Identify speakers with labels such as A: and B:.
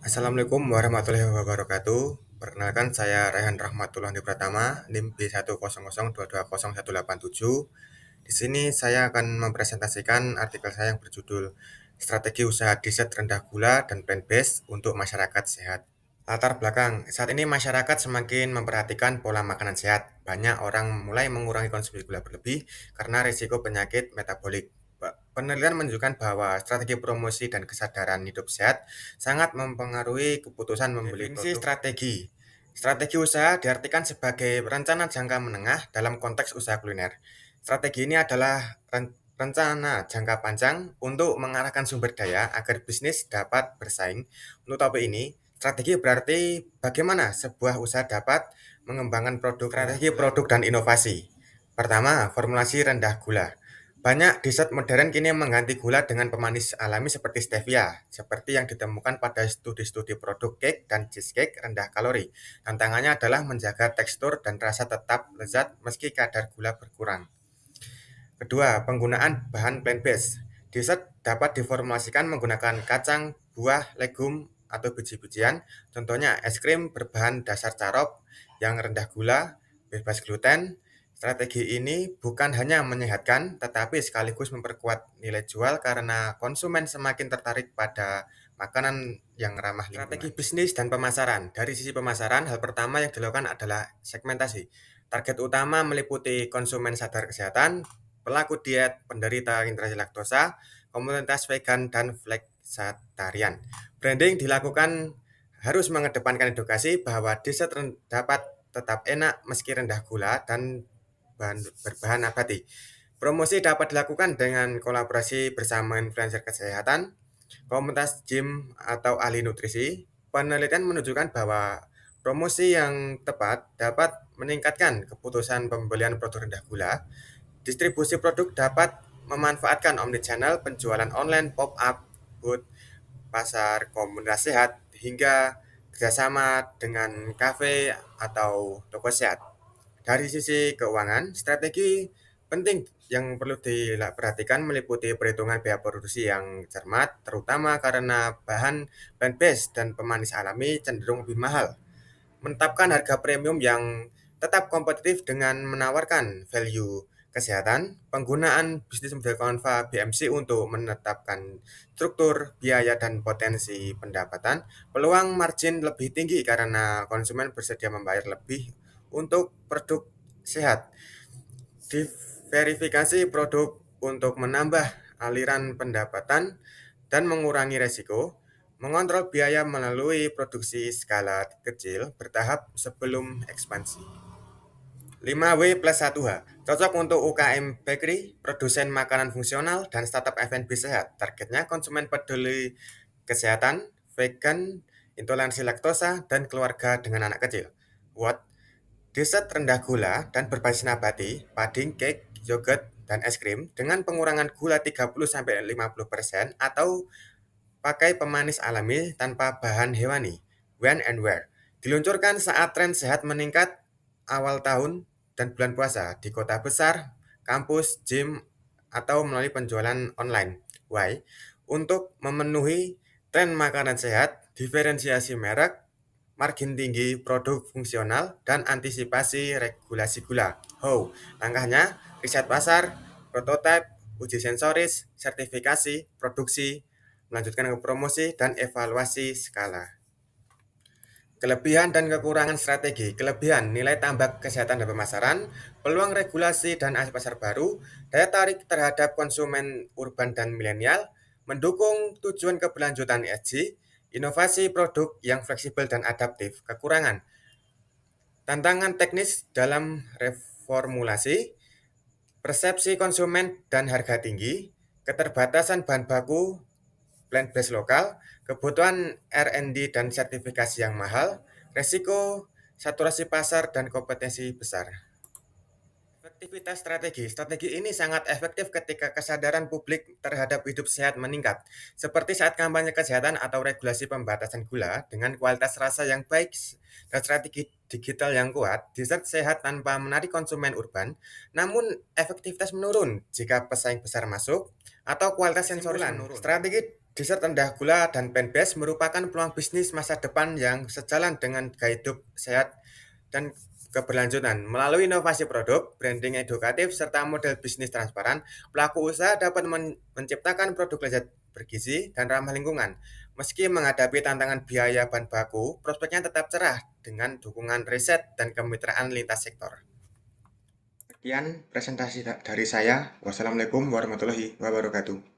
A: Assalamualaikum warahmatullahi wabarakatuh. Perkenalkan saya Raihan Rahmatullah Pratama, NIM B100220187. Di sini saya akan mempresentasikan artikel saya yang berjudul Strategi Usaha Dessert Rendah Gula dan Plant-Based untuk Masyarakat Sehat. Latar belakang, saat ini masyarakat semakin memperhatikan pola makanan sehat. Banyak orang mulai mengurangi konsumsi gula berlebih karena risiko penyakit metabolik. Penelitian menunjukkan bahwa strategi promosi dan kesadaran hidup sehat sangat mempengaruhi keputusan membeli produk. Strategi. Strategi usaha diartikan sebagai rencana jangka menengah dalam konteks usaha kuliner. Strategi ini adalah rencana jangka panjang untuk mengarahkan sumber daya agar bisnis dapat bersaing. Untuk topik ini, strategi berarti bagaimana sebuah usaha dapat mengembangkan strategi produk dan inovasi. Pertama, formulasi rendah gula. Banyak dessert modern kini mengganti gula dengan pemanis alami seperti stevia, seperti yang ditemukan pada studi-studi produk cake dan cheesecake rendah kalori. Tantangannya adalah menjaga tekstur dan rasa tetap lezat meski kadar gula berkurang. Kedua, penggunaan bahan plant-based. Dessert dapat diformulasikan menggunakan kacang, buah, legum, atau biji-bijian. Contohnya es krim berbahan dasar carop yang rendah gula, bebas gluten. Strategi ini bukan hanya menyehatkan, tetapi sekaligus memperkuat nilai jual karena konsumen semakin tertarik pada makanan yang ramah lingkungan. Strategi bisnis dan pemasaran. Dari sisi pemasaran, hal pertama yang dilakukan adalah segmentasi. Target utama meliputi konsumen sadar kesehatan, pelaku diet, penderita intoleransi laktosa, komunitas vegan, dan flexitarian. Branding dilakukan harus mengedepankan edukasi bahwa dessert dapat tetap enak meski rendah gula dan berbahan nabati. Promosi dapat dilakukan dengan kolaborasi bersama influencer kesehatan, komunitas gym, atau ahli nutrisi. Penelitian menunjukkan bahwa promosi yang tepat dapat meningkatkan keputusan pembelian produk rendah gula. Distribusi produk dapat memanfaatkan omnichannel, penjualan online, pop-up, booth, pasar, komunitas sehat, hingga kerjasama dengan kafe atau toko sehat. Dari sisi keuangan, strategi penting yang perlu diperhatikan meliputi perhitungan biaya produksi yang cermat, terutama karena bahan plant-based dan pemanis alami cenderung lebih mahal. Menetapkan harga premium yang tetap kompetitif dengan menawarkan value kesehatan, penggunaan bisnis model Canva BMC untuk menetapkan struktur biaya dan potensi pendapatan, peluang margin lebih tinggi karena konsumen bersedia membayar lebih untuk produk sehat. Diverifikasi produk untuk menambah aliran pendapatan dan mengurangi resiko, mengontrol biaya melalui produksi skala kecil bertahap sebelum ekspansi. 5W plus 1H, cocok untuk UKM bakery, produsen makanan fungsional, dan startup F&B sehat. Targetnya konsumen peduli kesehatan, vegan, intoleransi laktosa, dan keluarga dengan anak kecil. What? Dessert rendah gula dan berbasis nabati, puding, cake, yogurt, dan es krim dengan pengurangan gula 30-50% atau pakai pemanis alami tanpa bahan hewani. When and where? Diluncurkan saat tren sehat meningkat awal tahun dan bulan puasa di kota besar, kampus, gym, atau melalui penjualan online. Why? Untuk memenuhi tren makanan sehat, diferensiasi merek, margin tinggi produk fungsional, dan antisipasi regulasi gula. How? Langkahnya, riset pasar, prototipe, uji sensoris, sertifikasi, produksi, melanjutkan ke promosi, dan evaluasi skala. Kelebihan dan kekurangan strategi. Kelebihan, nilai tambah kesehatan dan pemasaran, peluang regulasi dan aset pasar baru, daya tarik terhadap konsumen urban dan milenial, mendukung tujuan keberlanjutan ESG, inovasi produk yang fleksibel dan adaptif. Kekurangan, tantangan teknis dalam reformulasi, persepsi konsumen dan harga tinggi, keterbatasan bahan baku, plant-based lokal, kebutuhan R&D dan sertifikasi yang mahal, resiko saturasi pasar dan kompetensi besar. Efektivitas strategi. Strategi ini sangat efektif ketika kesadaran publik terhadap hidup sehat meningkat, seperti saat kampanye kesehatan atau regulasi pembatasan gula dengan kualitas rasa yang baik dan strategi digital yang kuat, dessert sehat tanpa menarik konsumen urban, namun efektivitas menurun jika pesaing besar masuk atau kualitas sensoris menurun. Strategi Dessert rendah gula dan plant-based merupakan peluang bisnis masa depan yang sejalan dengan gaya hidup sehat dan keberlanjutan. Melalui inovasi produk, branding edukatif, serta model bisnis transparan, pelaku usaha dapat menciptakan produk lezat bergizi dan ramah lingkungan. Meski menghadapi tantangan biaya bahan baku, prospeknya tetap cerah dengan dukungan riset dan kemitraan lintas sektor. Sekian presentasi dari saya. Wassalamualaikum warahmatullahi wabarakatuh.